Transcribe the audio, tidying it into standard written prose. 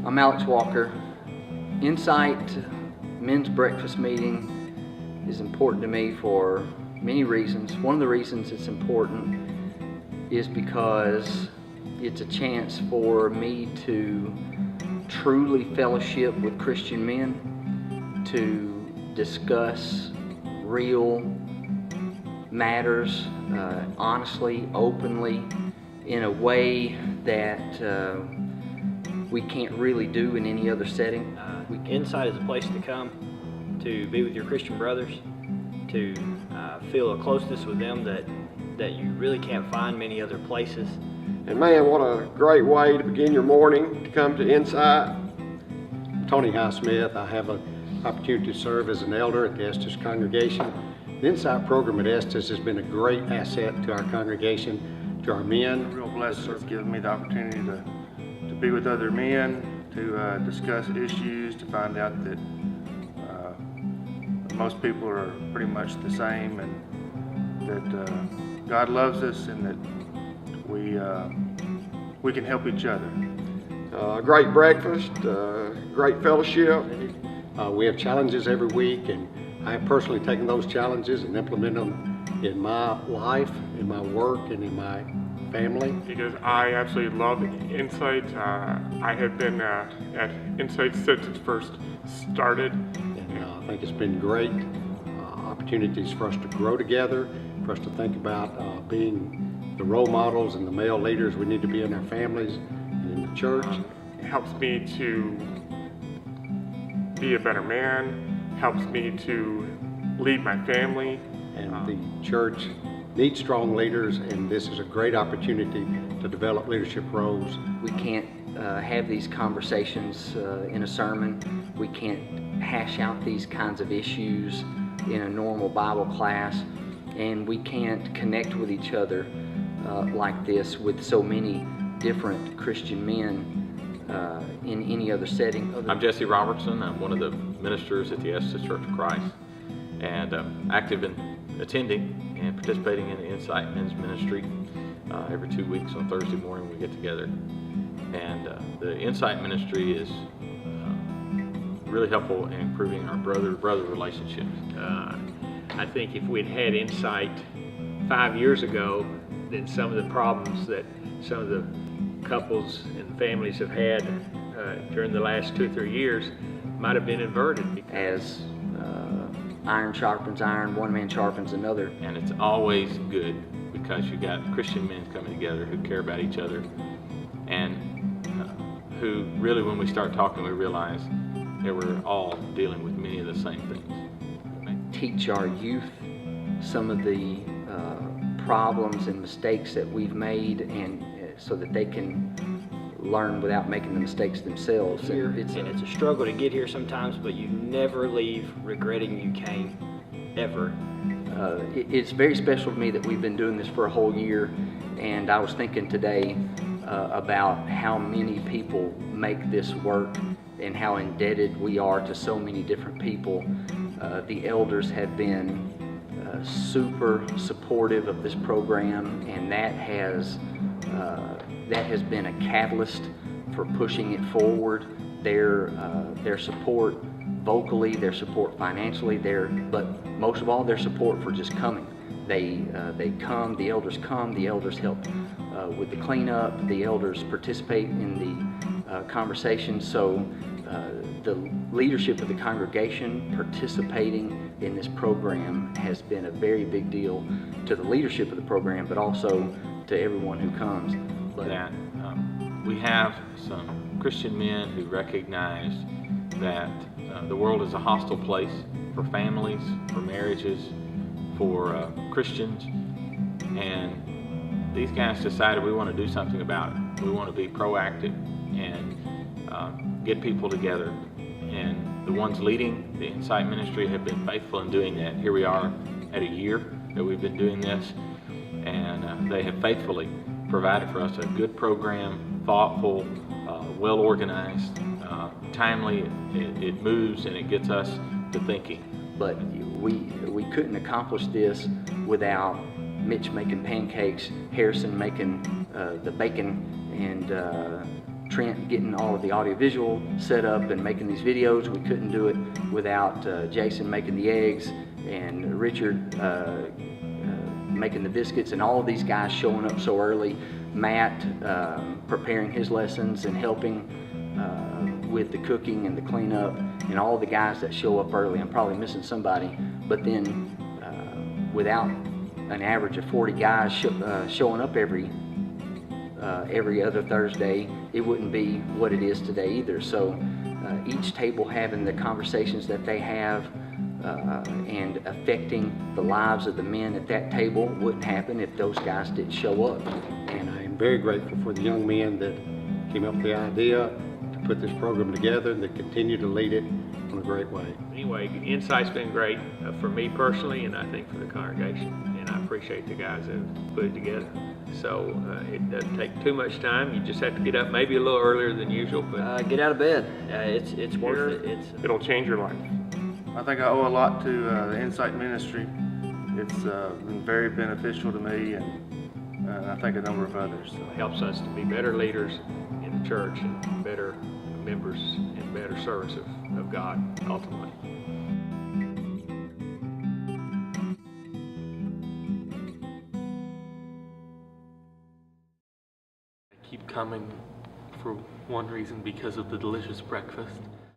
I'm Alex Walker. Incite Men's Breakfast Meeting is important to me for many reasons. One of the reasons it's important is because it's a chance for me to truly fellowship with Christian men, to discuss real matters honestly, openly, in a way that we can't really do in any other setting. Incite is a place to come to be with your Christian brothers, to feel a closeness with them that you really can't find many other places. And man, what a great way to begin your morning to come to Incite. I'm Tony Highsmith. I have an opportunity to serve as an elder at the Estes congregation. The Incite program at Estes has been a great asset to our congregation, to our men. Real blessed it's given me the opportunity to be with other men, to discuss issues, to find out that most people are pretty much the same, and that God loves us, and that we can help each other. Great breakfast, great fellowship. We have challenges every week, and I have personally taken those challenges and implemented them in my life, in my work, and in my family. Because I absolutely love Incite. I have been at Incite since it first started. And I think it's been great opportunities for us to grow together, for us to think about being the role models and the male leaders we need to be in our families and in the church. It helps me to be a better man, helps me to lead my family. And the church needs strong leaders, and this is a great opportunity to develop leadership roles. We can't have these conversations in a sermon. We can't hash out these kinds of issues in a normal Bible class, and we can't connect with each other like this with so many different Christian men in any other setting. I'm Jesse Robertson. I'm one of the ministers at the Estes Church of Christ, and active in attending and participating in the Incite Men's Ministry. Every 2 weeks on Thursday morning we get together, and the Incite Ministry is really helpful in improving our brother-to-brother relationships. I think if we'd had Incite 5 years ago, then some of the problems that some of the couples and families have had during the last 2 or 3 years might have been averted. As iron sharpens iron, one man sharpens another. And it's always good because you got Christian men coming together who care about each other, and who really, when we start talking, we realize that we're all dealing with many of the same things. Teach our youth some of the problems and mistakes that we've made, and so that they can learn without making the mistakes themselves. It's a struggle to get here sometimes, but you never leave regretting you came, ever. It's very special to me that we've been doing this for a whole year, and I was thinking today about how many people make this work and how indebted we are to so many different people. The elders have been super supportive of this program, and that has been a catalyst for pushing it forward. Their support vocally, their support financially, but most of all their support for just coming. They come, the elders help with the cleanup, the elders participate in the conversation. So the leadership of the congregation participating in this program has been a very big deal to the leadership of the program, but also to everyone who comes. That we have some Christian men who recognize that the world is a hostile place for families, for marriages, for Christians, and these guys decided we want to do something about it. We want to be proactive and get people together, and the ones leading the Incite ministry have been faithful in doing that. Here we are at a year that we've been doing this, and they have faithfully provided for us a good program, thoughtful, well organized, timely. It moves and it gets us to thinking. But we couldn't accomplish this without Mitch making pancakes, Harrison making the bacon, and Trent getting all of the audiovisual set up and making these videos. We couldn't do it without Jason making the eggs and Richard making the biscuits, and all of these guys showing up so early. Matt preparing his lessons and helping with the cooking and the cleanup, and all the guys that show up early. I'm probably missing somebody, but then without an average of 40 guys showing up every other Thursday, it wouldn't be what it is today either. So each table having the conversations that they have and affecting the lives of the men at that table wouldn't happen if those guys didn't show up. And I am very grateful for the young men that came up with the idea to put this program together and that continue to lead it in a great way. Anyway, Incite's been great for me personally, and I think for the congregation. And I appreciate the guys that have put it together. So it doesn't take too much time. You just have to get up maybe a little earlier than usual. But Get out of bed. It's worth it. It'll change your life. I think I owe a lot to the Incite ministry. It's been very beneficial to me, and I think a number of others. it helps us to be better leaders in the church and better members and better service of God ultimately. Keep coming for one reason, because of the delicious breakfast.